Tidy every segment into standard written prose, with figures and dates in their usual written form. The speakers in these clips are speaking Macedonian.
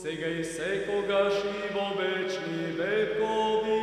сега и секогаш и во вечни векови.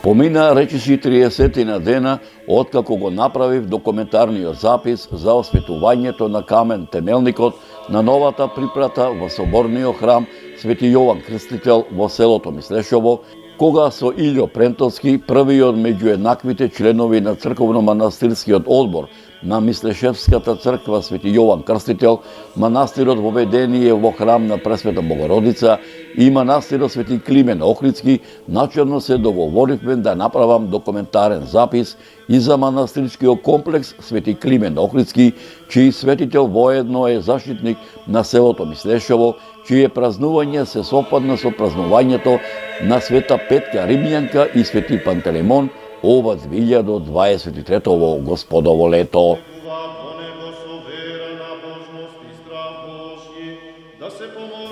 Помина речиси 30 на дена откако го направив документарниот запис за осветувањето на камен темелникот на новата припрата во соборниот храм Свети Јован Крстител во селото Мислешово, кога со Илјо Прентовски, првиот меѓу еднаквите членови на црковно-манастирскиот одбор на Мислешевската црква Свети Јован Крстител, манастирот воведение во храм на Пресвета Богородица и манастирот Свети Климен Охридски, начелно се договоривме да направам документарен запис и за манастирскиот комплекс Свети Климен Охридски, чиј светител воедно е заштитник на селото Мислешово, чие празнување се сопадна со празнувањето на Света Петка Римјанка и Свети Пантелеймон ова 2023 Господово лето.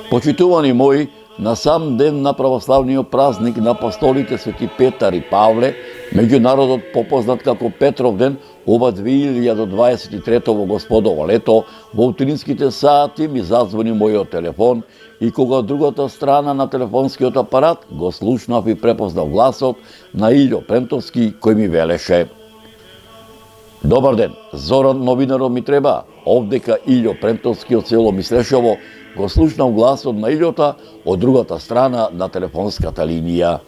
Почитувани мои, на сам ден на православниот празник на апостолите Свети Петар и Павле, меѓународот попознат како Петров ден, ова 2023 Господово лето, во утринските сати ми зазвони мојот телефон и кога од другата страна на телефонскиот апарат го слушнав и препознав гласот на Илјо Прентовски кој ми велеше: Добар ден, Зоран новинарот ми треба, овдека Илјо Прентовски од село Мислешово. Го слушнав гласот на Илјота од другата страна на телефонската линија.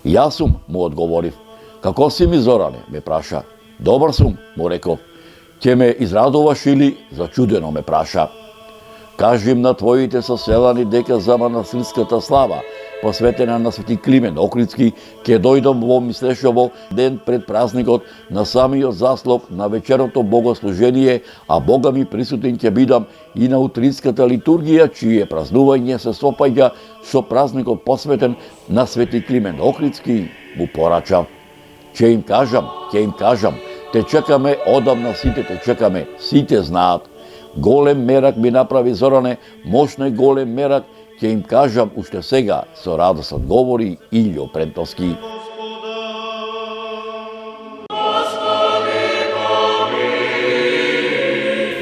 Јас сум, му одговорив. Како си ми, Зоране, ме праша. Добар сум, му реков. Ќе ме израдуваш или? Зачудено ме праша. Кажи им на твоите соселани дека за манастирската слава, посветена на Свети Климен Охридски, ќе дојдам во Мислешово ден пред празникот на самиот заслов на вечерното богослужение, а Бога ми присутен ќе бидам и на утринската литургија, чие празнување се сопаѓа со празникот посветен на Свети Климен Охридски, му порачав. Ќе им кажам, те чекаме, одамна сите те чекаме, сите знаат. Голем мерак ми направи, Зоране, мощно голем мерак, ќе им кажам уште сега, со радост одговори Илјо Прентовски.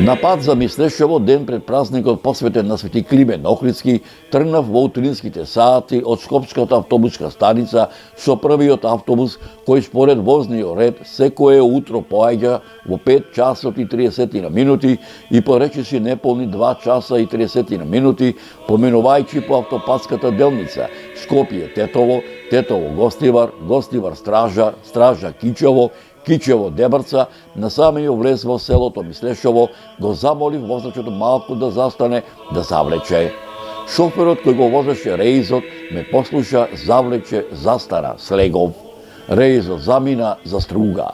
На пат за Мислешово ден пред празникот посветен на Свети Климен Охридски, тргнав во утринските сати од Скопската автобуска станица со првиот автобус кој според возниот ред секое утро поаѓа во 5 часот и 30 минути и по речиси неполни 2 часа и 30 минути, поминувајќи по автопатската делница Скопје Тетово, Тетово Гостивар, Гостивар Стража, Стража Кичево, Кичево Дебрца, на самиот влез во селото Мислешово, го замолив возачот малку да застане, да завлече. Шоферот кој го возеше реизот ме послуша, завлече, застара, слегов. Реизот замина за струга.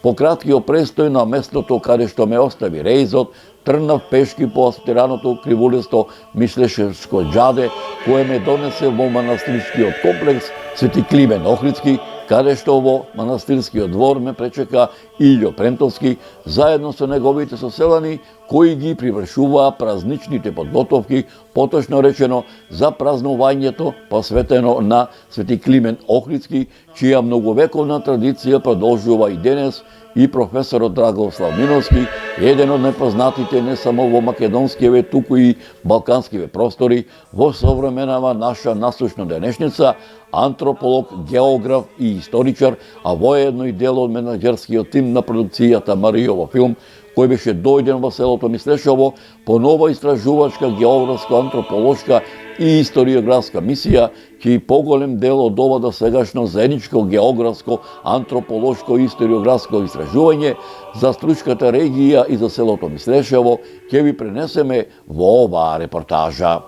По краткиот престој на местото каде што ме остави реизот, тргнав пешки по асфалтираното кривулисто Мислешевско џаде, кое ме донесе во манастирскиот комплекс Свети Климен Охридски, каде што во манастирскиот двор ме пречека Илјо Прентовски, заедно со неговите соселани, кои ги привршуваа празничните подготовки, поточно речено за празнувањето посветено на Свети Климен Охридски, чија многовековна традиција продолжува и денес, и професорот Драгослав Миновски, еден од непознатите не само во македонскиве, туку и балканскиве простори, во современава наша насущна денешница, антрополог, географ и историчар, а воедно и дел од менаџерскиот тим на продукцијата Маријово филм, кој беше дојден во селото Мислешово по нова истражувачка, географско-антрополошка и историографска мисија, чиј поголем дел од ова до сегашно заедничко географско, антрополошко и историографско истражување за Стручката регија и за селото Мислешово ќе ви пренесеме во оваа репортажа.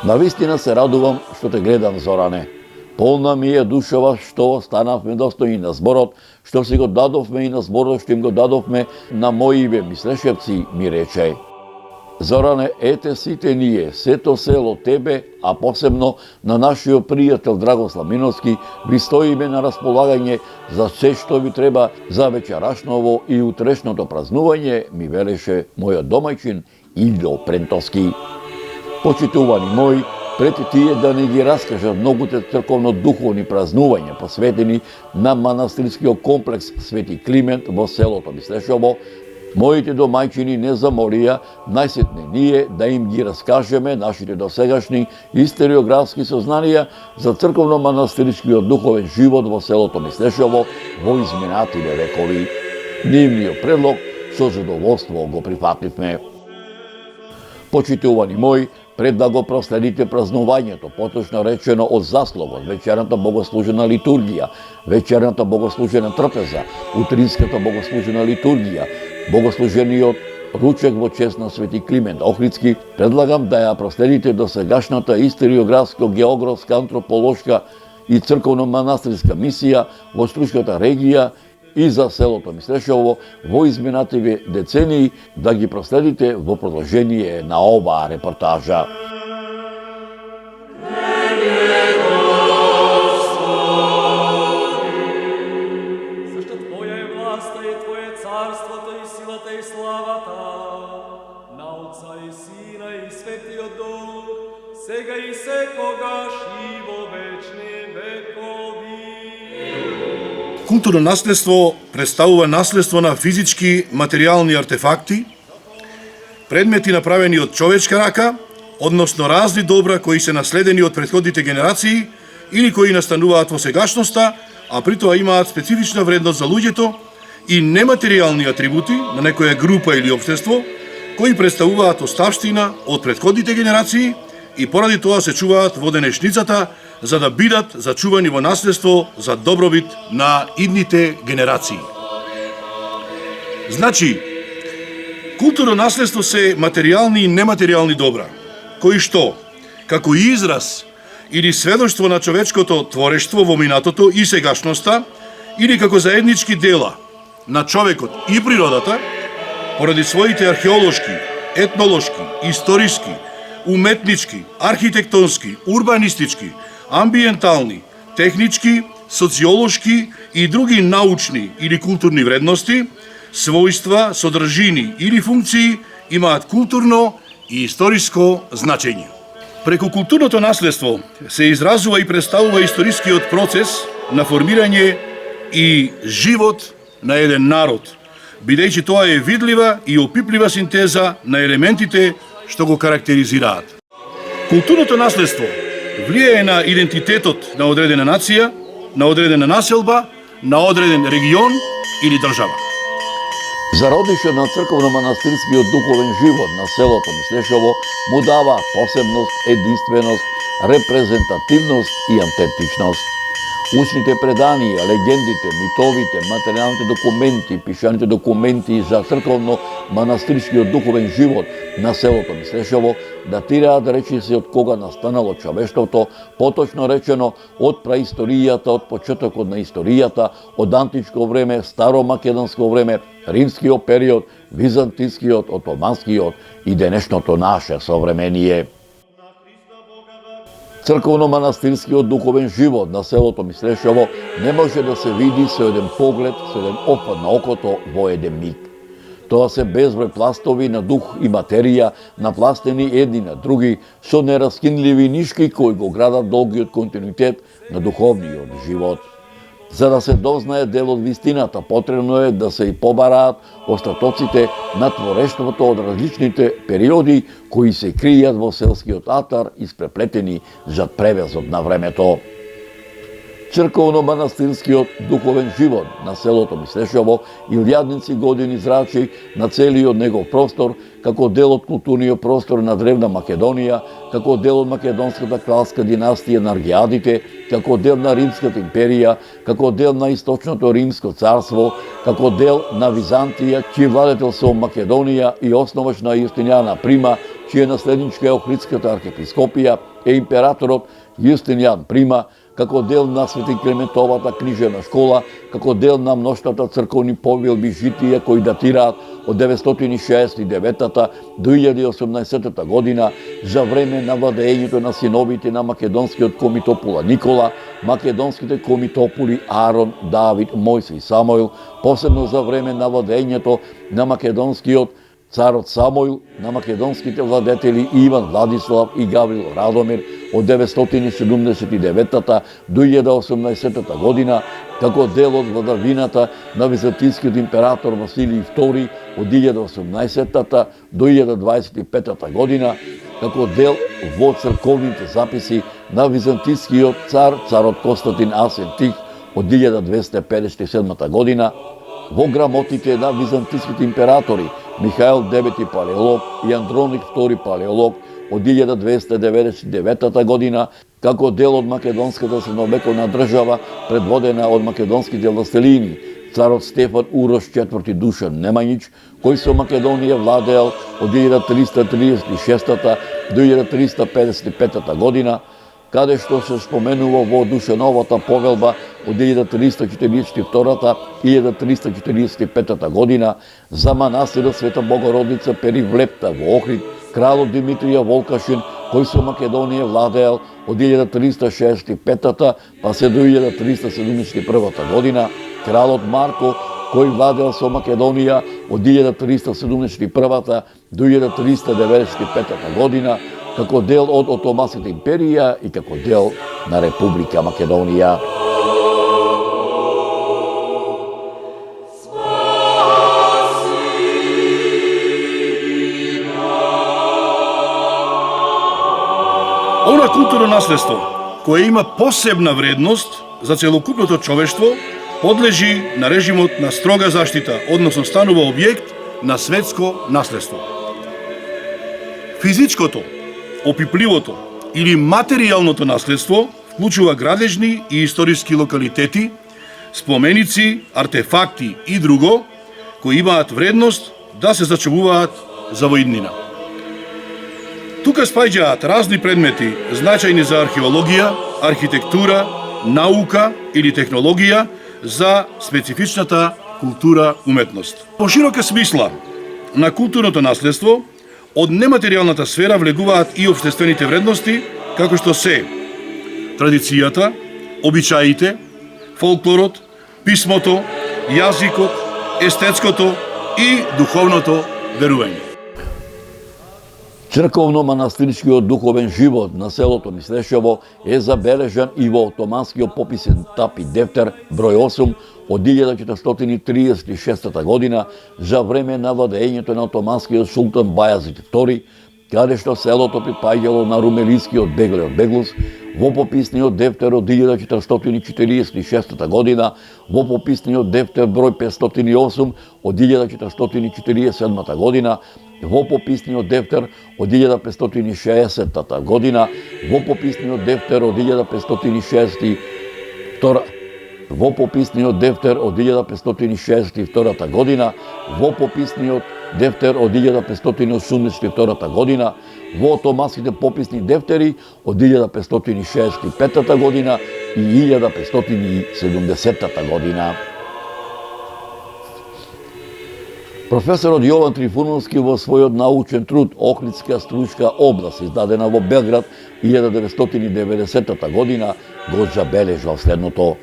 Навистина се радувам што те гледам, Зоране. Полна ми е душава што останавме достојни на зборот, што си го дадовме и на зборот што им го дадовме на моиве мислешевци, ми рече. Зоране, ете сите ние, сето село тебе, а посебно на нашиот пријател Драгослав Миновски, ви стоиме на располагање за се што ви треба за вечерашново и утрешното празнување, ми велеше мојот домајчин Илјо Прентовски. Почитувани мои, пред тие да не ги раскажат многуте црковно-духовни празнувања посветени на манастирскиот комплекс Свети Климент во селото Мислешово, Моите домајчини не замолија најсетне ние да им ги раскажеме нашите досегашни историографски сознанија за црковно-манастирскиот духовен живот во селото Мислешево во изминативе векови. Нивниот предлог со задоволство го прифативме. Почитувани мои, пред да го проследите празнувањето, поточно речено од засловот, вечерната богослужена литургија, вечерната богослужена трпеза, утринската богослужена литургија, богослужениот ручек во чест на Свети Климент Охридски, предлагам да ја проследите до сегашната историографско-географска, антрополошка и црковно-манастирска мисија во Струшката регија и за селото Мислешево во изминативи децении, да ги проследите во продолжение на оваа репортажа. Зашто Твоја е власта и Твое царството и силата и славата на Отца и Сина и Светиот Дух, сега и секогаш и во вечни векови. Културно наследство представува наследство на физички материјални артефакти, предмети направени од човечка рака, односно разни добра кои се наследени од претходните генерации или кои настануваат во сегашноста, а при тоа имаат специфична вредност за луѓето, и нематеријални атрибути на некоја група или општество, кои представуваат оставштина од претходните генерации и поради тоа се чуваат во денешницата, за да бидат зачувани во наследство за добробит на идните генерации. Значи, културно наследство се материјални и нематеријални добра, кои што, како израз или сведоштво на човечкото творештво во минатото и сегашноста, или како заеднички дела на човекот и природата, поради своите археолошки, етнолошки, историски, уметнички, архитектонски, урбанистички, амбиентални, технички, социолошки и други научни или културни вредности, својства, содржини или функции имаат културно и историско значење. Преку културното наследство се изразува и представува историскиот процес на формирање и живот на еден народ, бидејќи тоа е видлива и опиплива синтеза на елементите што го карактеризираат. Културното наследство влијае на идентитетот на одредена нација, на одредена населба, на одреден регион или држава. Зародишот на црковно-манастирскиот духовен живот на селото Мислешево му дава посебност, единственост, репрезентативност и аутентичност. Устните преданија, легендите, митовите, материјалните документи, пишаните документи за црковно-манастирскиот духовен живот на селото Мислешево датираат речиси од кога настанало човештвото, поточно речено од праисторијата, од почетокот на историјата, од античко време, старомакедонско време, римскиот период, византискиот, отоманскиот и денешното наше современие. Црковно-манастирскиот духовен живот на селото Мислешево не може да се види со еден поглед, со еден опад на окото во еден миг. Тоа се безброј пластови на дух и материја, напластени едни на други, со нераскинливи нишки кои го градат долгиот континуитет на духовниот живот. За да се дознае дел од вистината, потребно е да се и побараат остатоците на творештвото од различните периоди кои се кријат во селскиот атар, испреплетени зад превезот на времето. Црковно-манастирскиот духовен живот на селото Мислешево илјадници години зрачи на целиот негов простор како дел од културниот простор на древна Македонија, како дел од македонската кралска династија на Аргиадите, како дел на Римската империја, како дел на Источното Римско царство, како дел на Византија, чиј владетел со Македонија и основач на Јустинијана Прима, чија наследничка е Охридската архиепископија, е императорот Јустинијан Прима, како дел на Свети Климентовата книжевна школа, како дел на мноштвата црковни повелби житија кои датираат од 969 до 1018 година за време на владењето на синовите на македонскиот комитопула Никола, македонските комитопули Арон, Давид, Мојсе и Самоил, посебно за време на владењето на македонскиот царот Самоил, на македонските владетели Иван Владислав и Гаврил Радомир од 979 до 1018 година, како дел од владавината на византискиот император Василий II од 1018 до 1025 година, како дел во црковните записи на византискиот цар, царот Константин Асен Тих од 1257 година, во грамотите на византиските императори Михаил IX Палеолог и Андроник II Палеолог од 1299 година, како дел од македонската средновековна држава, предводена од македонските властелини, царот Стефан Урош IV Душан Немањич, кој со Македонија владеел од 1336 до 1355 година, каде што се споменува во Душановата повелба од 1342 и 1345 година за манастирот Света Богородица Перивлепта во Охрид, кралот Димитрија Волкашин, кој со Македонија владеел од 1365 па се до 1371 година, кралот Марко, кој владеел со Македонија од 1371 до 1395 година, како дел од Отоманската империја и како дел на Република Македонија. Ова културно наследство, кое има посебна вредност за целокупното човештво, подлежи на режимот на строга заштита, односно станува објект на светско наследство. Физичкото, опипливото или материјалното наследство вклучува градежни и историски локалитети, споменици, артефакти и друго, кои имаат вредност да се зачувуваат за во иднина. Тука спаѓаат разни предмети значајни за археологија, архитектура, наука или технологија за специфичната култура уметност. По широка смисла на културното наследство, од нематеријалната сфера влегуваат и општествените вредности, како што се традицијата, обичаите, фолклорот, писмото, јазикот, естетското и духовното верување. Црковно-манастирскиот духовен живот на селото Мислешево е забележан и во Отоманскиот пописен тапи Дефтер број 8 од 1436 година за време на владењето на Отоманскиот султан Бајазид II, каде што селото припаѓало на румелискиот Бегле од Беглус, во пописниот Дефтер од 1446 година, во пописниот Дефтер број 508 од 1447 година, во пописниот Дефтер од 1560 година, во пописниот Дефтер од 1562 во пописниот Дефтер од 1562 година, во пописниот Дефтер од 1582 година, во Отоманските пописни дефтери од 1565 година и 1570 година. Професорот Јован Трифуновски во својот научен труд Охридска стручка област, издадена во Белград 1990 година, го забележал следното.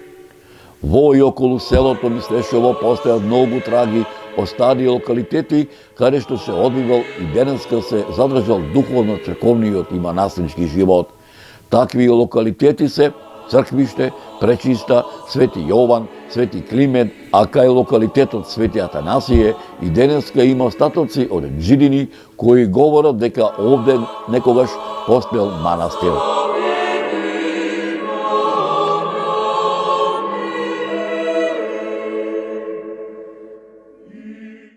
Во и околу селото Мислешево постојат многу траги од стари локалитети, каде што се одвивал и денеска се задржал духовно црковниот и манастирски живот. Такви локалитети се Црквиште, Пречиста, Свети Јован, Свети Климент, а кај локалитетот Свети Атанасије и денеска има остатоци од жидини кои говорат дека овде некогаш постоел манастир.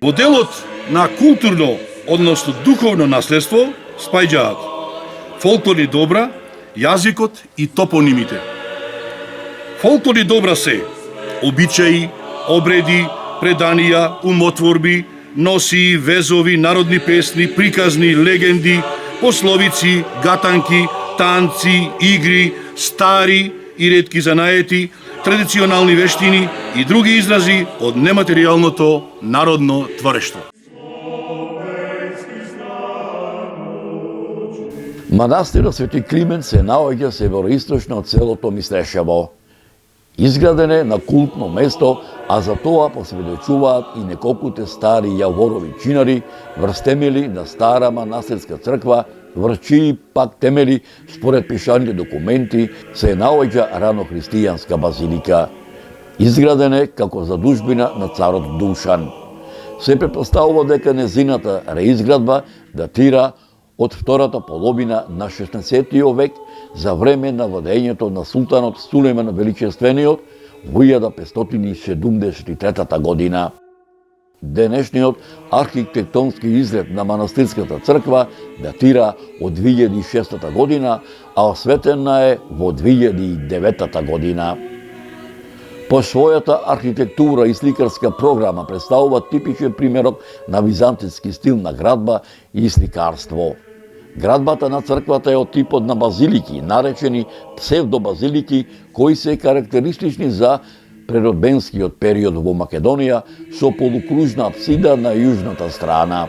Во делот на културно, односно духовно наследство, спаѓаат фолклорни добра, јазикот и топонимите. Фолклорни добра се обичаи, обреди, преданија, умотворби, носии, везови, народни песни, приказни, легенди, пословици, гатанки, танци, игри, стари и ретки занаети, традиционални вештини и други изрази од нематеријалното народно творештво. Манастирот Свети Климент се наоѓа североисточно од селото Мислешево. Изграден е на култно место а за тоа посведочуваат и неколкуте стари јаворови чинари врз темели на стара манастирска црква, врз чии пак темели, според пишаните документи, се наоѓа ранохристијанска базилика. Изграден е како задужбина на царот Душан. Се претпоставува дека незината реизградба датира од втората половина на 16 век за време на владењето на султанот Сулејман Величествениот во 1573 година. Денешниот архитектонски изглед на манастирската црква датира од 2006 година, а осветена е во 2009 година. По својата архитектура и сликарска програма представува типичен примерок на византијски стил на градба и сликарство. Градбата на црквата е од типот на базилики, наречени псевдобазилики, кои се карактеристични за преродбенскиот период во Македонија со полукружна апсида на јужната страна.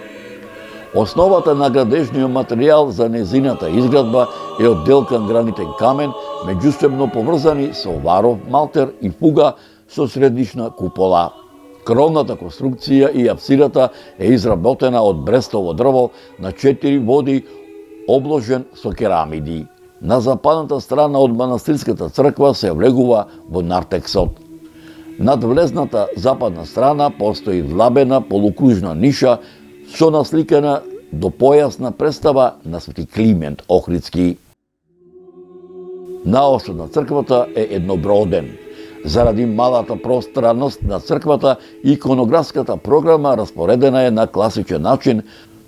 Основата на градежниот материјал за незината изградба е од делкан гранитен камен, меѓусебно поврзани со варов малтер и фуга со средишна купола. Кровната конструкција и апсидата е изработена од брестово дрво на 4 води, обложен со керамиди. На западната страна од манастирската црква се влегува во нартексот. Над влезната западна страна постои длабена полукружна ниша со насликана до појасна представа на Свети Климент Охридски. Наосот на црквата е едноброден. Заради малата пространност на црквата, иконографската програма распоредена е на класичен начин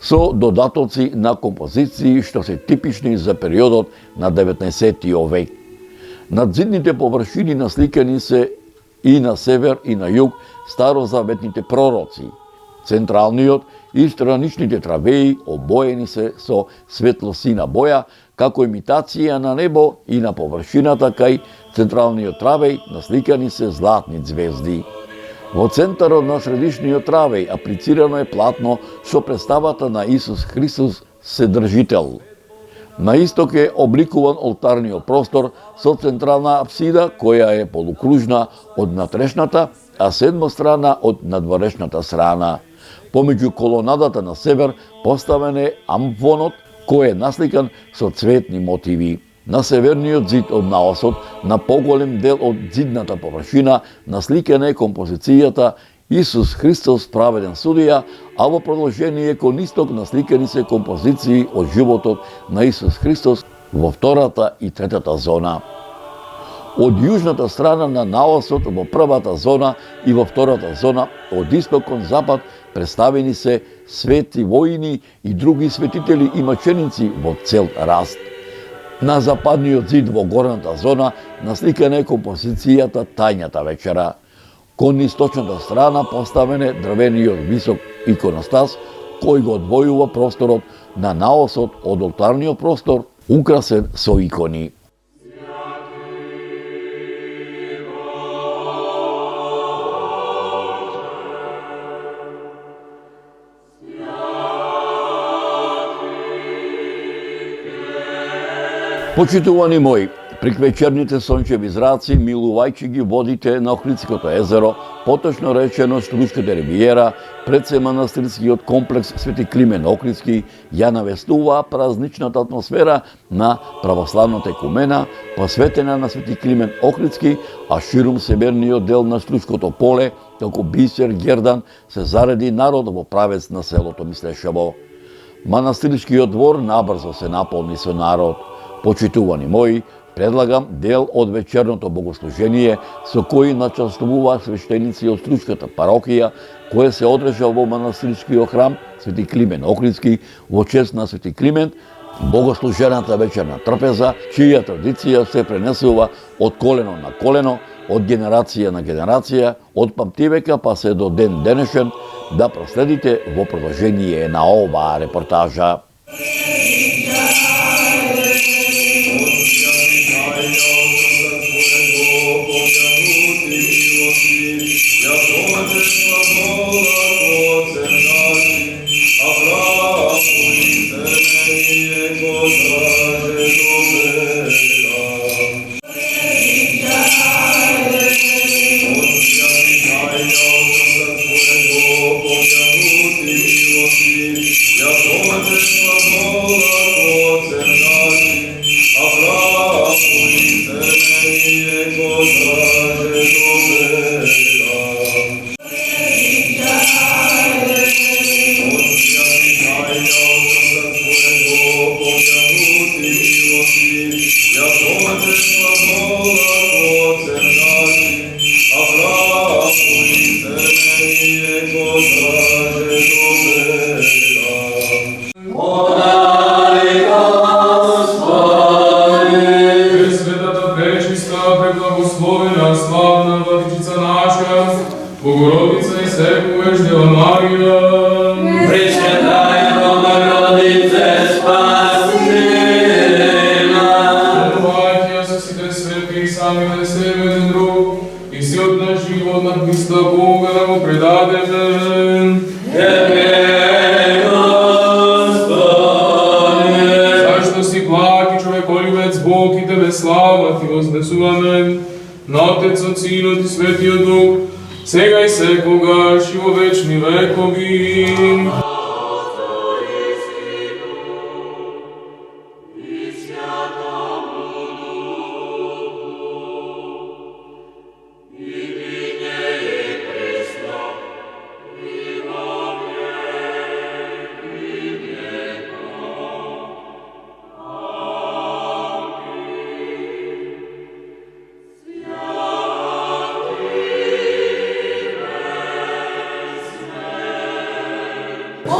со додатоци на композиции што се типични за периодот на 19 век. Над зидните површини насликани се и на север и на југ старозаветните пророци. Централниот и страничните травеи обоени се со светлосина боја, како имитација на небо, и на површината кај централниот травеј насликани се златни звезди. Во центарот на средишниот травеј аплицирано е платно со представата на Исус Христос Вседржител. На исток е обликуван олтарниот простор со централна апсида која е полукружна од натрешната, а седмострана од надворешната страна. Помеѓу колонадата на север поставен е амфонот, кој е насликан со цветни мотиви. На северниот зид од наосот, на поголем дел од зидната површина, насликана е композицијата Исус Христос праведен судија, а во продолжение кон исток насликани се композиции од животот на Исус Христос во втората и третата зона. Од јужната страна на наосот во првата зона и во втората зона, од исток кон запад, представени се свети воини и други светители и маченици во цел раст. На западниот зид во горната зона насликана е композицијата Тајната вечера. Кон источната страна поставен е дрвениот висок иконостас, кој го одвојува просторот на наосот од олтарниот простор, украсен со икони. Почитувани мои, прик вечерните сончеви зраци, милувајќи ги водите на Охридското езеро, поточно речено Штрумската ривиера, пред се манастирскиот комплекс Свети Климент Охридски, ја навестуваа празничната атмосфера на православната екумена, посветена на Свети Климент Охридски, а ширум северниот дел на Штрумското поле, како бисер Гердан, се зареди народ во правец на селото Мислешево. Манастирскиот двор набрзо се наполни со народ. Почитувани мои, предлагам дел од вечерното богослужение со кој начествуваа свештеници од Штрумската парокија, кое се одржа во манастирскиот храм Свети Климент Охридски во чест на Свети Климент, богослужената вечерна трпеза, чија традиција се пренесува од колено на колено, од генерација на генерација, од памтивека па се до ден денешен, да проследите во продолжение на оваа репортажа. Пресвятата, пречиста, преблагословена, славна Владичица наша, Богородица и всекогаш Дева Мария. Пресвятая Богородице, спаси нас. Братья, со всех святых, сами на себе один друг, и все от наш живот на Христа Бога нам предадем. Тебе, Господи. Zašto si blagi čovekoljubec Bog i tebe slava ti вознесуваме, на Отец от Син от и Светия Дух, сега и секогаш и во вечни векови.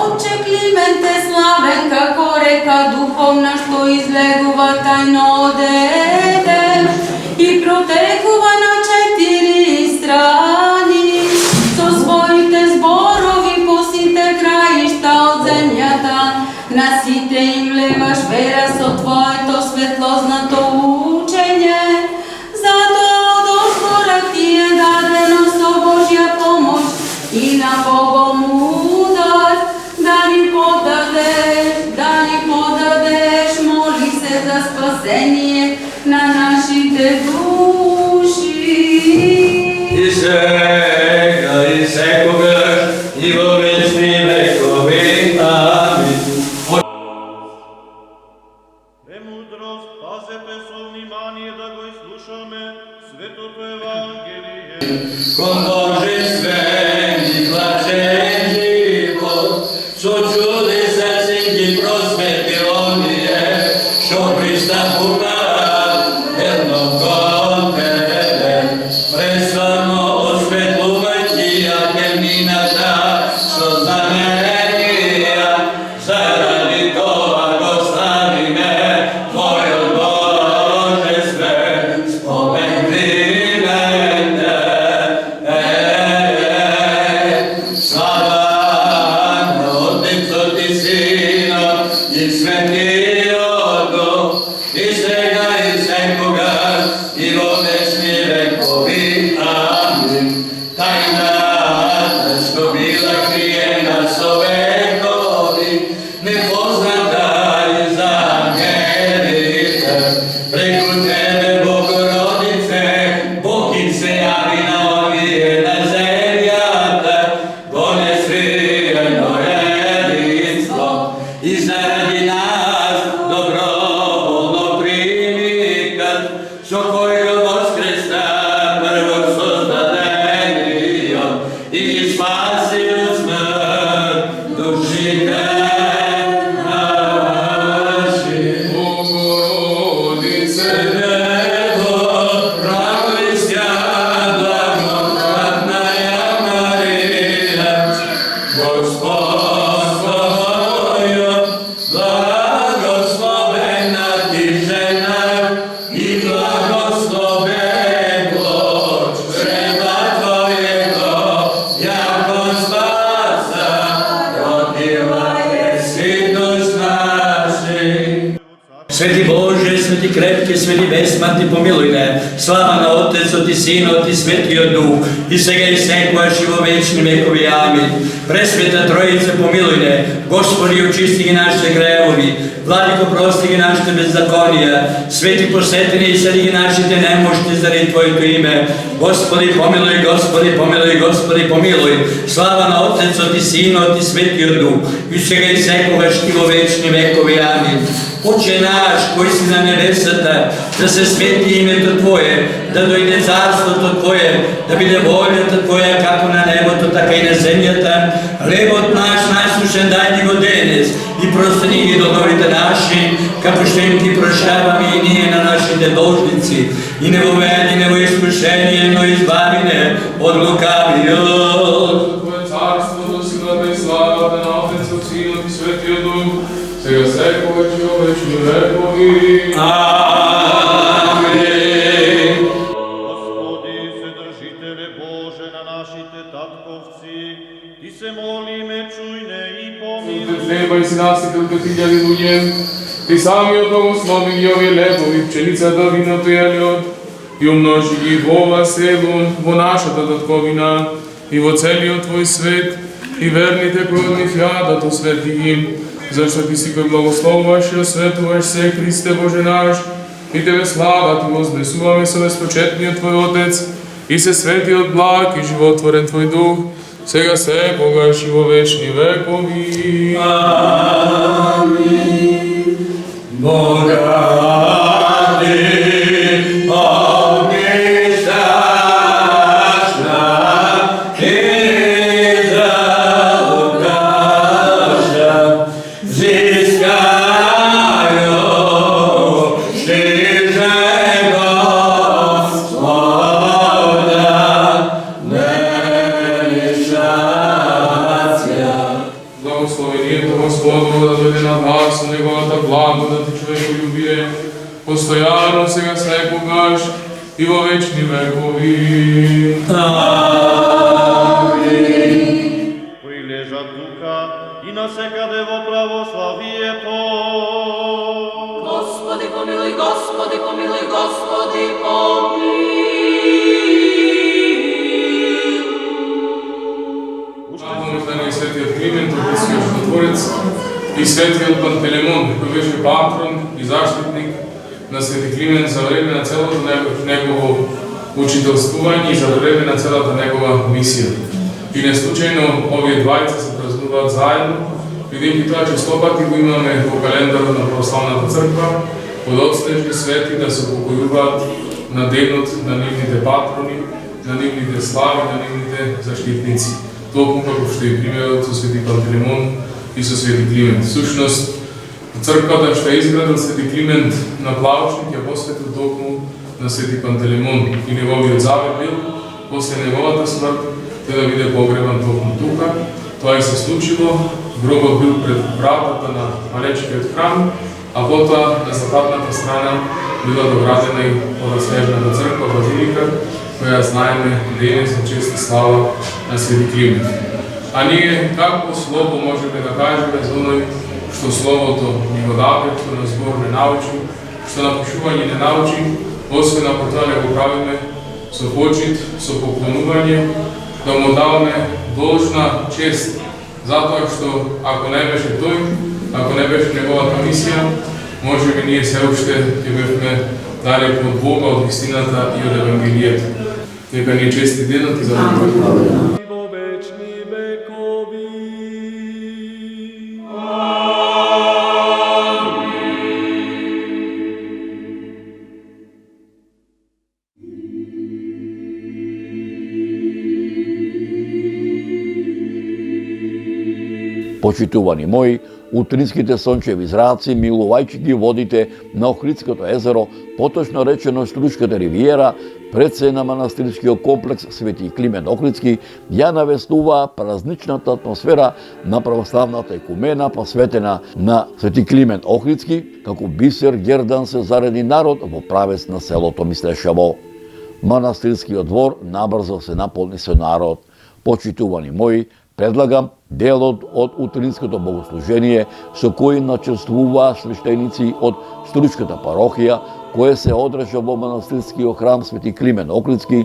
Отче Клименте славен, како река духовна, што излегува тајно од Едем и протекува на 4 страни. Со своите зборови по сите краишта од земјата, на сите им леваш вера со твоето светлознато учење. Затоа од Господа ти е дадено со Божја помош и на Богом удар, да ни подадеш, моли се за спасение на нашите души. И сега, и секогаш, и во вечни векови. Амин. Премудрост, пазете со внимание да го изслушаме Светото Евангелие. Кон Божествен и блажен живот, со чудеса ги просвети оние, што пристапуваат едно кон тебе. Преславно осветлувајќи ја термината со знамения, заради тоа го славиме Твојот Божествен, спомен кривенте. Слава на Отецот и Синот и Светиот Дух, и сега и секогаш и во вечни векови. Амин. Тајната што била криена со векови, непозната и за ангелите, преку тебе, Богородице, Бог им се јави на овие на земјата, го несвиено единство, и заради нас доброволно примикат, со кој воскресна прво создадениот и ги спаси од смрт душите наши. Богородице, Дево, правистя, благодатная Мария, Господ с тобою, благословена ти жена, и благословен плод чрева Твоего, яко спаса родила еси душ наших. Свети Боже, свети крепки, свети бесман ти помилуј не. Слава на Отецот и Синот и Светиот Дух, и сега и секогаш и во вечни векови. Амин. Пресвета Троица, помилуй не. Господи, очисти ги нашите гревови. Владико, прости ги нашите беззакония. Свети, посети ни и съди ги нашите немощи заради Твоето име. Господи, помилуй, Господи, помилуй, Господи, помилуй. Слава на Отецот и Синот и Светиот Дух, и сега и секогаш и во вечни векови. Амин. Отче наш, кој си на небесата, да се свети името Твое, да дойде царството Твое, да биде волята Твоя како на небото, така и на земјата. Хлебот наш најсушен дај ни го денес и прости ги долговите наши, како што им ти прощаваме и ние на нашите должници. И не воведи не во искушение, но избави не од лукавиот. Твое царството, силата и славата на Отецот, Синот и Светиот Дух, сега секогаш и во вечни векови. Амин. Господи, Вседржителе Боже на нашите татковци, Ти се молиме, чуј не и помилуј. Ти хлеба и си наситил като хиляди луѓе, Ти самиот благослови ги овие лебови, пченицата, виното и алиот, и умножи ги во ова село, во нашата татковина, и во целиот Твој свет, и верните кои од нив јадат, освети ги, зашто Ти си кој благословуваш и осветуваш се, Христе Боже наш, и Тебе слава Ти вознесуваме со безпочетниот Твој Отец, и се светиот благ и животворен Твој Дух, сега секогаш и во вечни векови. Амин. Богради, огнисташна, и заукажа, зискајо, штижего Господа, нешација. Благословението Господу да дойде на вас, со Неговата благодат и човеколюбие, постојано сега секогаш и во вечни векови. Амин. Кои лежат тука и насекаде во православието. Господи помилуй, Господи помилуй, Господи помилуй. Помощта и светиот Климент, Отециот Чудотворец, и светиот Пантелеймон, кој беше патрон и заштитник на Свети Климент за време на целото негово учителствување и за време на целата негова мисија. И не случајно овие двајца се празнуваат заедно, бидејќи тоа честопати го имаме во календарот на православната црква, од отслежни свети да се упокојуваат на денот на нивните патрони, на нивните слави, на нивните заштитници. Толку како што и примерот со Свети Пантелеймон и со Свети Климент. Сушност, црквата што е изградил Свети Климент на Плавочник ја посветил токму на Свети Пантелеймон и неговиот завет бил после неговата смрт тој да биде погребан токму тука. Тоа и се случило, гробот бил пред вратата на малечкиот храм, а потоа на западната страна била доградена и понаснежната црква, базилика, која знаеме денес на чест и слава на Свети Климент. А ние како слово можеме да кажеме за оној што словото ни го даде, што на збор не научи, што на пишување не научи, освен ако тоа не го правиме со почит, со поклонување, да му даваме должна чест, затоа што ако не беше тој, ако не беше неговата мисија, можеби ние се уште ќе бевме далеку од Бога, од истината и од Евангелието. Нека ни е чести денот и за Во вечни векови. Почитувани мои, утринските сончеви зраци, милувајќи ги водите на Охридското езеро, поточно речено Струшката ривиера, пред се на манастирскиот комплекс Свети Климент Охридски, ја навестува празничната атмосфера на православната екумена, посветена на Свети Климент Охридски, како бисер гердан се зареди народ во правец на селото Мислешево. Манастирскиот двор набрзо се наполни со народ. Почитувани мои, предлагам делот од утринското богослужение со кој начествуваа свештеници од Струшката парохија, кое се одржа во манастирскиот храм Свети Климент Охридски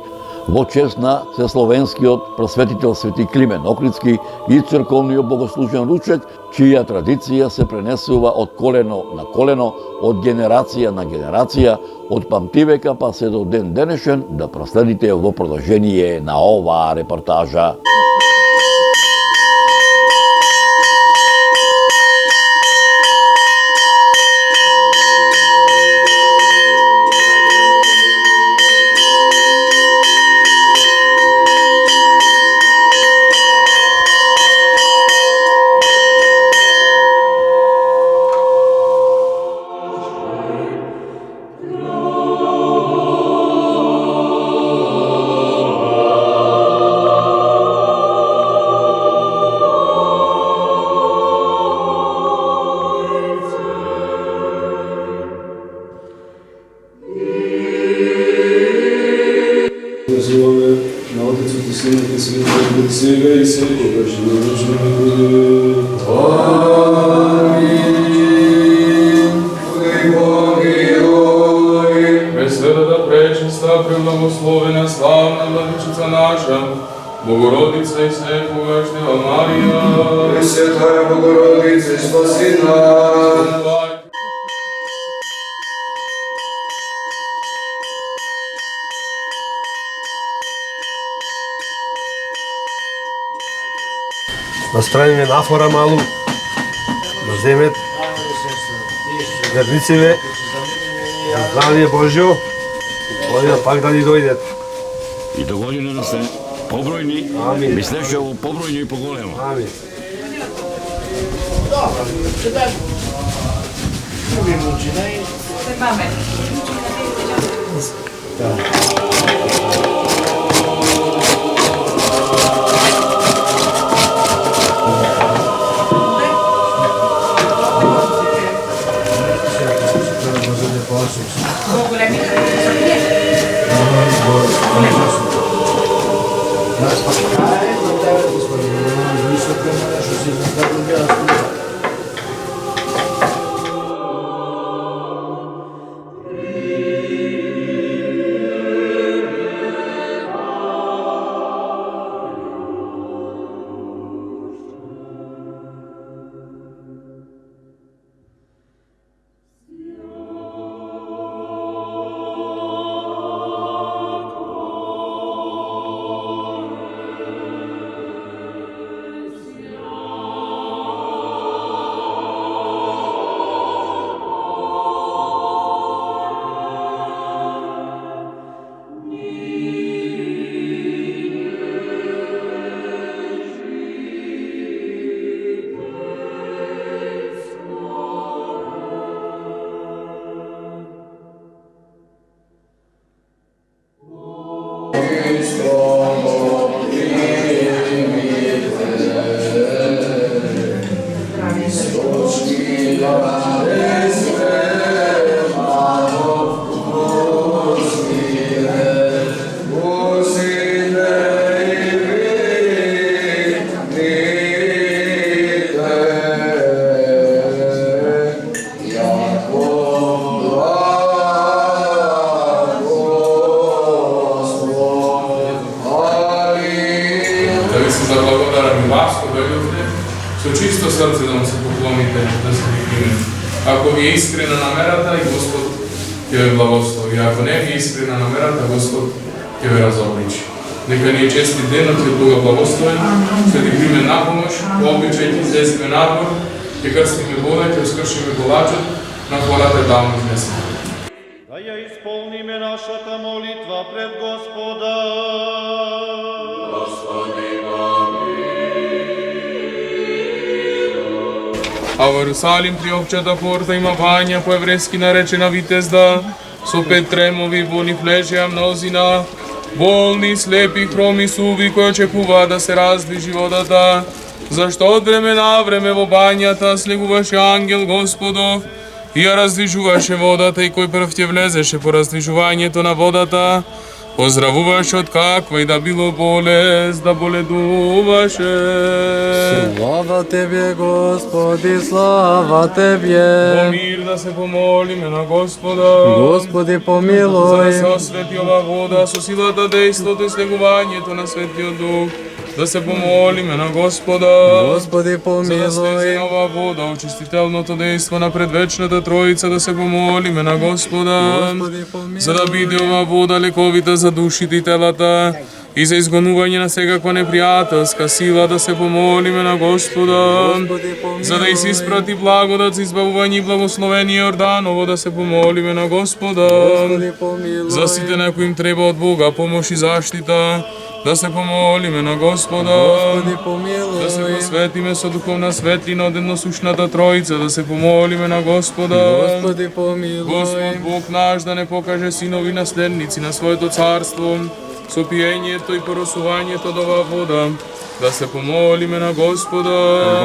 Во чест на всесловенскиот просветител Свети Климен Охридски и црковниот богослужен ручек, чија традиција се пренесува од колено на колено, од генерација на генерација, од памтивека па се до ден денешен, да проследите во продолжение на оваа репортажа. Називаме на Отецот и Синот и Светот Дух, сега и секогаш и на вечни векови. Амин. Пресветата, пречиста, преблагословена, славна Владичица наша, Богородица и секогаш Дева Марија, Пресветая Богородице, спаси нас. Настраниме нафора малу, да земет вернициве за здравие Божјо, година пак да ни дојдет. И до година да сте побројни, Амин. мислеше ово побројно и поголемо. Амин. Со чисто срце да му се поклоните, да се прикриме. Ако ви е искрена намерата, и Господ ќе ве благослови. Ако не ви е искрена намерата, Господ ќе ве разобличи. Нека ни е честит денот и Бога благословен, Свети Климен на помош, обичајте, излезиме надвор, ќе крстиме вода, ќе скршиме колачот, на хората давно изнесеме. Да ја исполниме нашата молитва пред Господа. А во Иерусалим при опчата порта има бања по еврејски наречена Витезда, со 5 тремови, во нив лежеа мнозина, болни, слепи, хроми, суви, кои очекуваа да се раздвижи водата, зашто од време на време во бањата слегуваше ангел Господов и ја раздвижуваше водата, и кој прв ќе влезеше по раздвижувањето на водата, Оздравуваш от каква и да било болест, да боледуваше. Слава Тебе, Господи, слава Тебе. По мир да се помолиме на Господа. Господи, За да помилуй. се освети ова вода со силата, действото и слегувањето на Светиот Дух. Да се помолиме на Господа. Господи, За да помилуй. слезе ова вода, очистителното действо на предвечната Троица, да се помолиме на Господа. Господи, помилуй. За да биде ова вода лековита за душите и телата и за изгонување на секаква непријателска сила, да се помолиме на Господа. Господи, помилуй. За да испрати благодат за избавување и благословение Јорданово, да се помолиме на Господа. Господи, помилуй. За сите на кои им треба од Бога помош и заштита, да се помолиме на Господа. Господи, помилуй. Да се посветиме со духовна светлина од едносушната Троица, да се помолиме на Господа. Господи, помилуй. Господ Бог наш да не покаже синови наследници на своето царство, со пиењето и поросувањето од оваа вода, да се помолиме на Господа.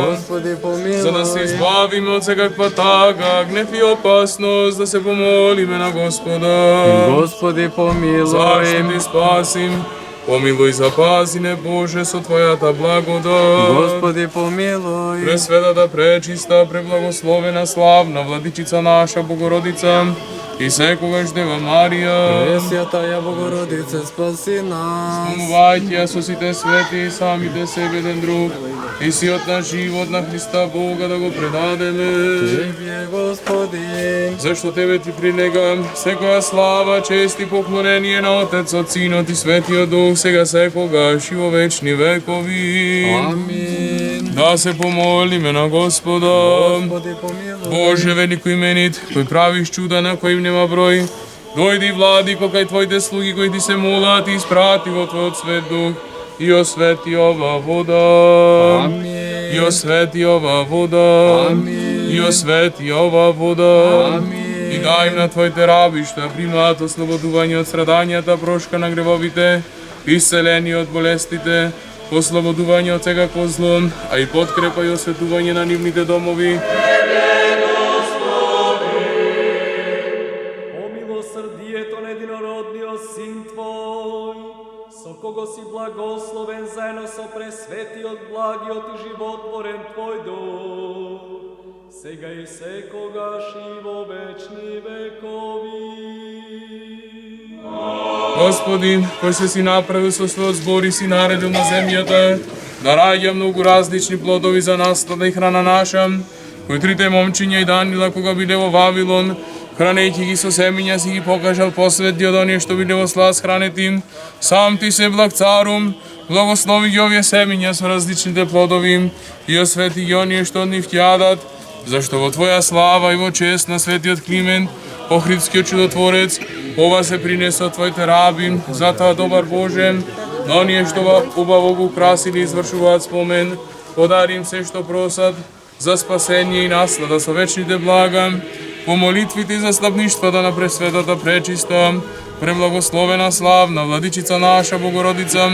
Господи, помилуй. За да се избавиме од секаква тага, гнев и опасност, да се помолиме на Господа. Господи, помилуй. Заштити, спасим, помилуј, запази не Боже со Твојата благодат. Господи, помилуй. Пресветата, пречиста, преблагословена, славна Владичица наша Богородица и секогаш Дева Марија. Пресвятая Богородице, спаси нас. Помувајте ја со сите свети и самите себе еден друг и сиот на живот на Христа Бога да го предадеме. Тебе, Господи. Зашто Тебе Ти прилегам секоја слава, чест и поклонение на Отецот, Синот и Светиот Дух, сега секогаш и во вечни векови. Амин. Да се помолиме на Господа. Господи, помилуй. Боже велико именит, кој правиш чуда на кои нема број, дојди владико кај Твоите слуги кои Ти се молат и испрати во Твојот свет Дух и освети ова вода. Амин. И освети ова вода. Амин. И освети ова вода. Амин. И дај им на Твоите раби што примаат ослободување од страдањата, прошка на гревовите, исцелени од болестите, ослободување од секако зло, а и подкрепа и осветување на нивните домови. Милосрдието на единородниот Син Твој, со кого си благословен заедно со пресветиот, благиот и животворен Твој Дух, сега и секогаш и во вечни векови. Господи, кој се си направил со својот збор и си наредил на земјата, да раѓа многу различни плодови за наслада и храна наша, кој трите момчиња и Данила кога биде во Вавилон, хранејќи ги со семиња си ги покажал посвети од оние што биде во сласт хранети. Сам Ти се благ царум, благослови ги овие семиња со различните плодови и освети ги оние што од нив ќе јадат, зашто во Твоја слава и во чест на светиот Климент, Охридскиот чудотворец, ова се принесе од Твоите раби, затоа добар Боже, на оние што убаво го украсили и извршуваат спомен, подари им се што просат за спасение и наслада со вечните блага, по молитвите и застапништвата на пресветата, пречиста, преблагословена, славна Владичица наша Богородица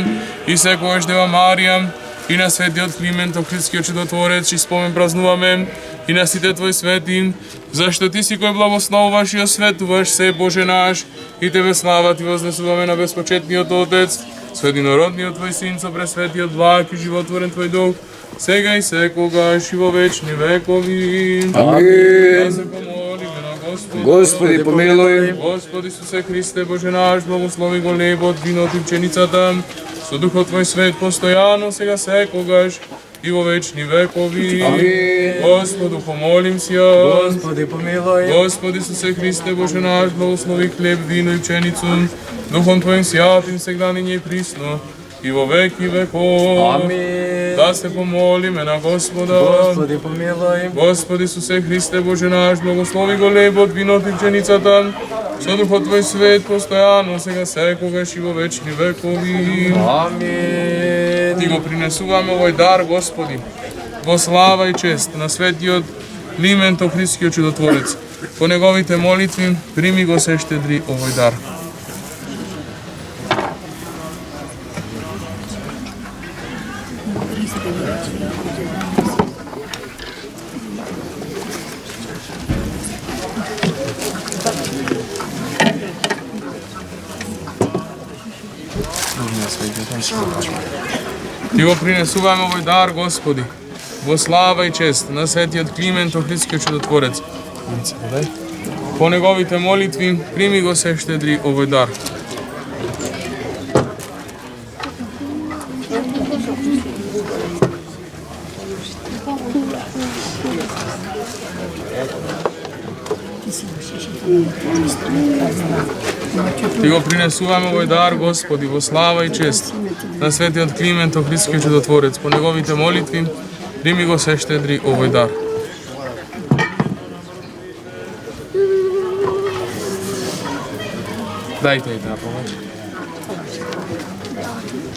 и секогаш Дева Марија, и на светиот Климент, Охридскиот чудотворец, чиј спомен празнуваме, и на сите Твои свети, зашто Ти си кој благословуваш и осветуваш се, Боже наш, и Тебе слава Ти вознесуваме на безпочетниот Отец, со единородниот Твој Син, со пресветиот благ и животворен Твој Дух, сега и секогаш и во вечни векови. Амин. Да се помолиме на Господа. Господи, помилуй. Господи Исусе Христе, Боже наш, благослови го лебот, винот и пченицата, со Духот Твој свет постојано, сега секогаш и во вечни векови. Амин. Господу помолим си ја. Господи, помилуй. Господи Исусе Христе, Боже наш, благослови хлеб, вино и пченицу, Духом Твоим святим сега ниње и присно, и во веки веков. Амин. Да се помолиме на Господа. Господи, помилуй. Господи Исусе Христе, Боже наш, благослови го лебот, винот и пченицата, со Духот Твој свет постојано, сега секогаш и во вечни векови. Амин. Ти го принесуваме овој дар, Господи, во слава и чест на светиот Климент, Охридскиот чудотворец. По неговите молитви, прими го се щедри овој дар. Ти го принесуваме овој дар, Господи, во слава и чест на светиот Климент Охридскиот чудотворец. По неговите молитви, прими го се щедри овој дар. Ти го принесуваме овој дар, Господи, во слава и чест на светиот Климент Охридскиот чудотворец. По неговите молитви, прими го се щедри овој дар. Дајте и таа помоќ.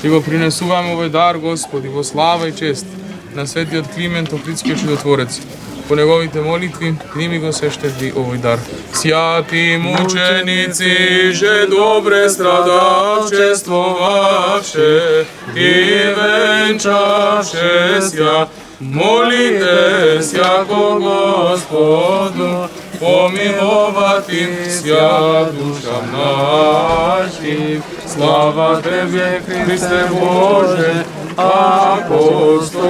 Ти го принесуваме овој дар, Господи, во слава и чест на светиот Климент Охридскиот чудотворец. По неговите молитви, прими го се щедри овој дар. Свјати мученици, же добре страдавчествовавше и венчавше ся, молите сяко Господу, помиловати ся душам нашим. Слава Тебе, Христе Боже, апостол,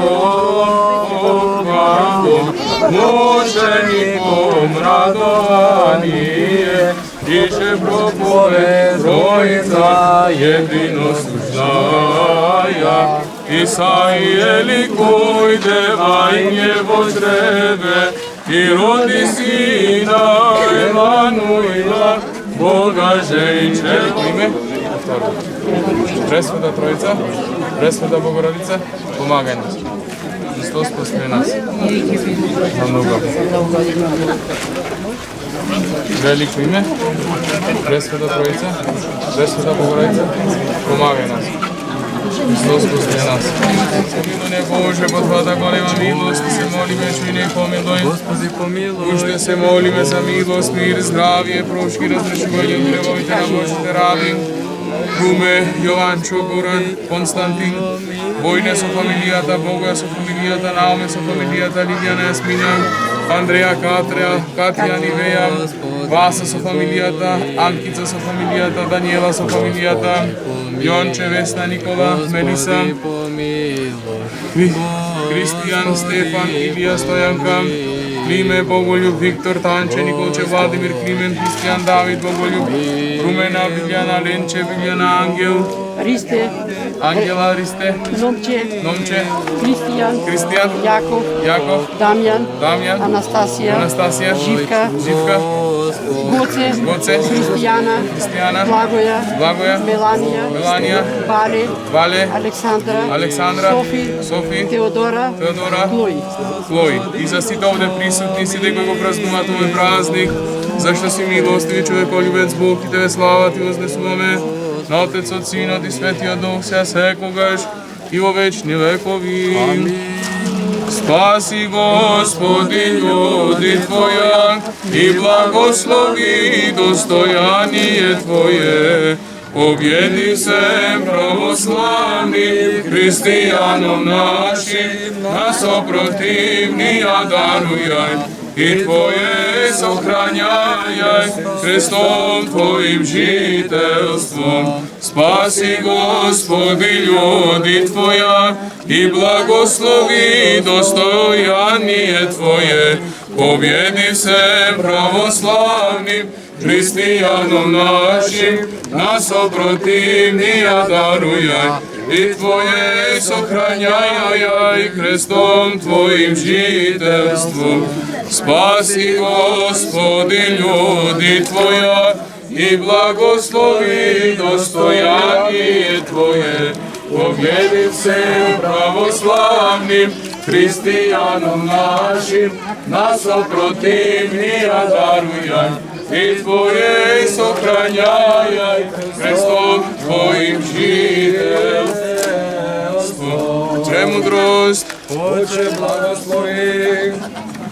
мучеником радование, ише проповедь Троица единосущная. Исаия ликуй, девайне во чреве, и роди сина Емануила, Бога женче. Име? Пресвета Троица, Пресвета Богородица, помагай нас. Христос посмее нас. На много. Велико име, Пресвета Троица, Пресвета Богородица, помагай нас. Христос посмее нас. Помилуй Боже, по Твоята голема милост, се молиме, чуй не помилуй. Господи, помилуй. Уште се молиме за милост, мир, здравие, прошки, разрешување од гревовите на Божите раби. Руме, Јованчо, Горан, Константин, Војне со фамилијата, Богоја со фамилијата, Науме со фамилијата, Лидијана Јасмина, Андреја Катреја, Катија Нивеја, Васа со фамилијата, Анкица со фамилијата, Даниела со фамилијата, Јонче, Весна, Никола, Мелиса, Кристијан, Стефан, Илија, Стојанка, Климе, Боголјуб, Виктор, Танче, Николче, Владимир, Климен, Христијан, Давид, Боголјуб, Румена, Билјана, Ленче, Билјана, Ангел, Ристе, Ангела, Ристе, Номче, Кристијан, Јаков, Дамјан, Анастасија, Живка, Гоце, Христијана, Благоја, Меланија, Вале, Александра, Софи, Теодора, Хлои. И за сите овде присутни, сите кои го празнуваат овој празник, зашто си милостиви човеколюбец Бог и Тебе слава Ти вознесуваме, на Отецот, Синот и Светиот Дух, се секогаш и во вечни векови. Спаси, Господи, људи Твоја и благослови достојание Твое. Победи се православни христијаном нашим, на сопротивнија дарујај и Твое сохрањај крестом Твоим жителством. Спаси, Господи, људи Твоја и благослови достојание Твое. Победи се православним христијаном нашим, на сопротивнија дарујај и Твое сохрањај крестом Твоим жителством. Спаси, Господи, људи Твоја и благослови достојание Твое. Победи се православним христијаном нашим, на сопротивнија дарујај и Твое сохрањај крестом Твоим жителством. Премудрост, Отче, благослови.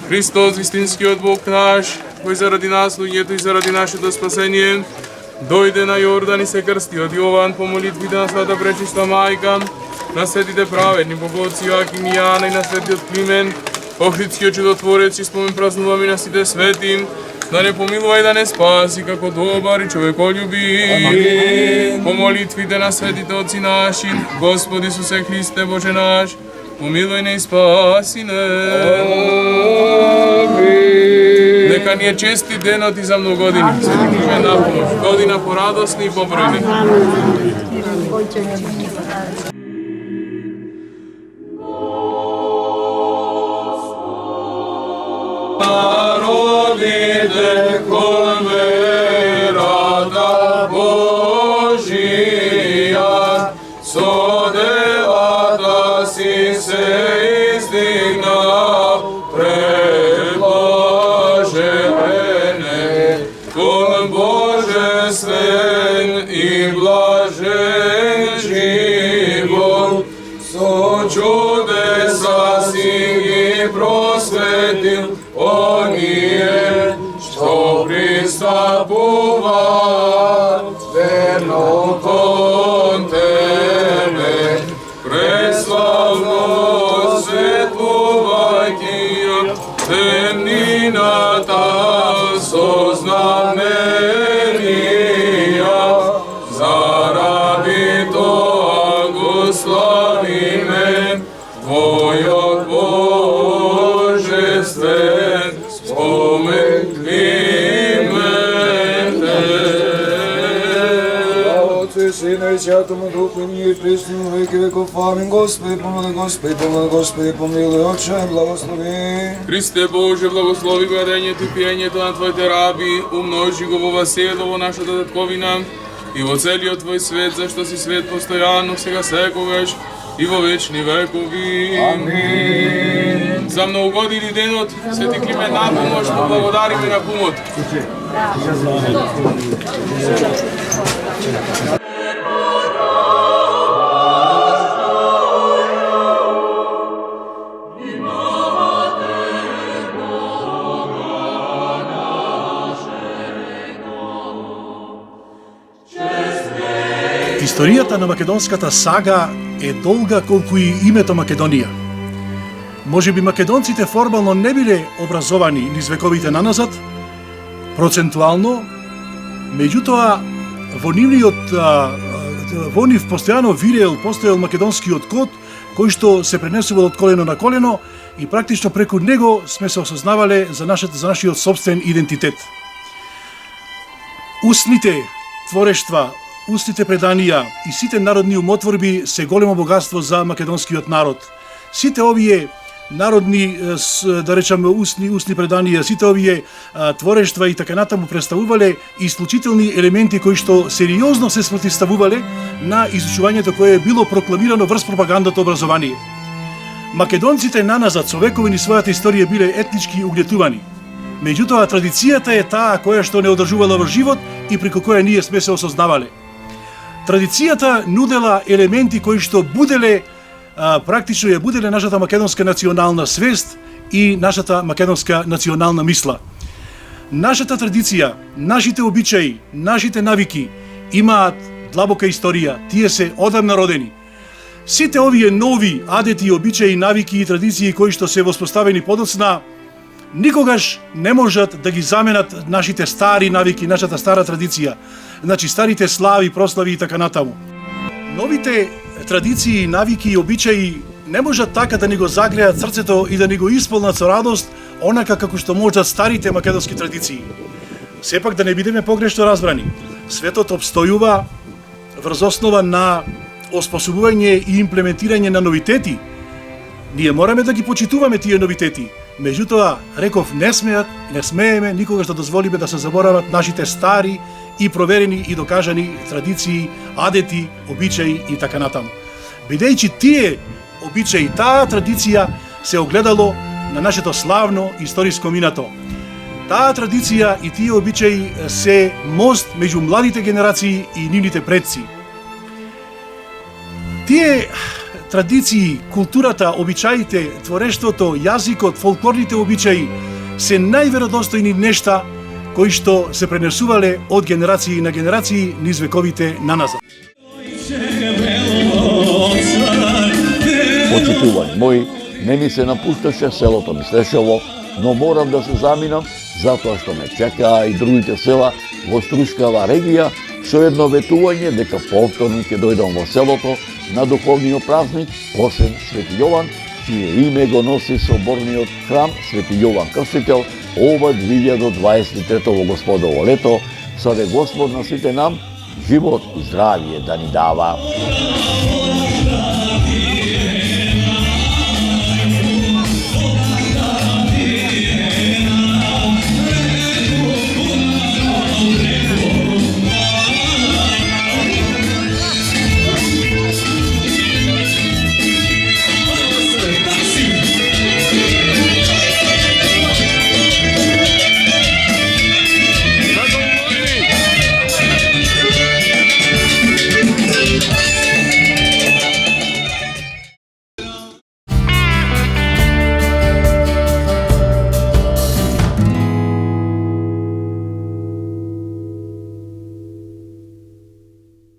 Христос, вистинскиот Бог наш, кој заради нас, луѓето, и заради нашето спасение, дојде на Јордан и се крсти од Јован по молитвите на Света Пречиста Мајка, на светите праведни богоци Јоаким и Јана и на светиот Климент, Охридскиот чудотворец и спомен празнуваме на сите свети, да не помилува и да не спаси, како добар и човеколюбив. По молитвите на светите Отци наши, Господи Исусе Христе Боже наш, помилуј не и спаси не. Нека ни е чести денот и за многу години. Свети Климент на помош. Година порадосни и побројни. Народите кон верата Божија, со делата си се издигна пред блажене, кон божествен и блажен живот, со чудеса си ги просветил оние, што пристапуваат верно кон Тебе, преславно светлувајќи темнината со знаменија, заради тоа го славиме Твојот божествен спомен Клименте. Отцу и Сину и Святому Духу, и ниже и присно во веки веков. Амин. Господи помилуј, Господи помилуј, Господи помилуј, Отче благослови. Христе Боже, благослови гадењето и пиењето на Твоите раби, умножи го во васело во нашата татковина и во целиот Твој свет, зашто си свет постојано, сега секогаш и во вечни векови. Амин. За многу години денот, Свети Климент на помош, поблагодариме на пумот. Историјата на македонската сага е долга колку и името Македонија. Може би македонците формално не биле образовани низ вековите наназад, процентуално, меѓутоа во нив постојано постоел македонскиот код, кој што се пренесувал од колено на колено и практично преку него сме се осознавале за нашиот собствен идентитет. Устните творештва, устните преданија и сите народни умотворби се големо богатство за македонскиот народ. Сите овие народни, да речеме, устни преданија, сите овие творештва и така натаму представувале исклучителни елементи кои што сериозно се спротивставувале на изучувањето кое е било прокламирано врз пропагандата образование. Македонците наназад со векови низ својата историја биле етнички угнетувани. Меѓутоа традицијата е таа која што не одржувала во живот и преку која ние сме се осознавале. Традицијата нудела елементи кои што буделе практично ја буделе нашата македонска национална свест и нашата македонска национална мисла. Нашата традиција, нашите обичаи, нашите навики имаат длабока историја, тие се одамна родени. Сите овие нови адети, обичаи, навики и традиции кои што се воспоставени подоцна, никогаш не можат да ги заменат нашите стари навики, нашата стара традиција, значи старите слави, прослави и така натаму. Новите традиции, навики и обичаи не можат така да ни го загреат срцето и да ни го исполнат со радост, онака како што можат старите македонски традиции. Сепак да не бидеме погрешно разбрани, светот обстојува врз основа на оспособување и имплементирање на новитети. Ние мораме да ги почитуваме тие новитети. Меѓутоа, реков, не смееме никогаш да дозволиме да се заборават нашите стари и проверени и докажани традиции, адети, обичаи и така натаму. Бидејќи тие обичаи, таа традиција се огледало на нашето славно историско минато. Таа традиција и тие обичаи се мост меѓу младите генерации и нивните предци. Тие традиции, културата, обичаите, творештвото, јазикот, фолклорните обичаи се најверодостојни нешта кои што се пренесувале од генерации на генерации низ вековите наназад. Почитувањ мој, Не ми се напушташе селото Мислешово, но морам да се заминам, затоа што ме чекаа и другите села во Струшкава регија, со едно ветување дека повторно ќе дојдам во селото на духовниот празник посвет Свети Јован, чие име го носи соборниот храм Свети Јован Крстител, ова 2023 во Господово лето, саде Господ на сите нам живот и здравие да ни дава.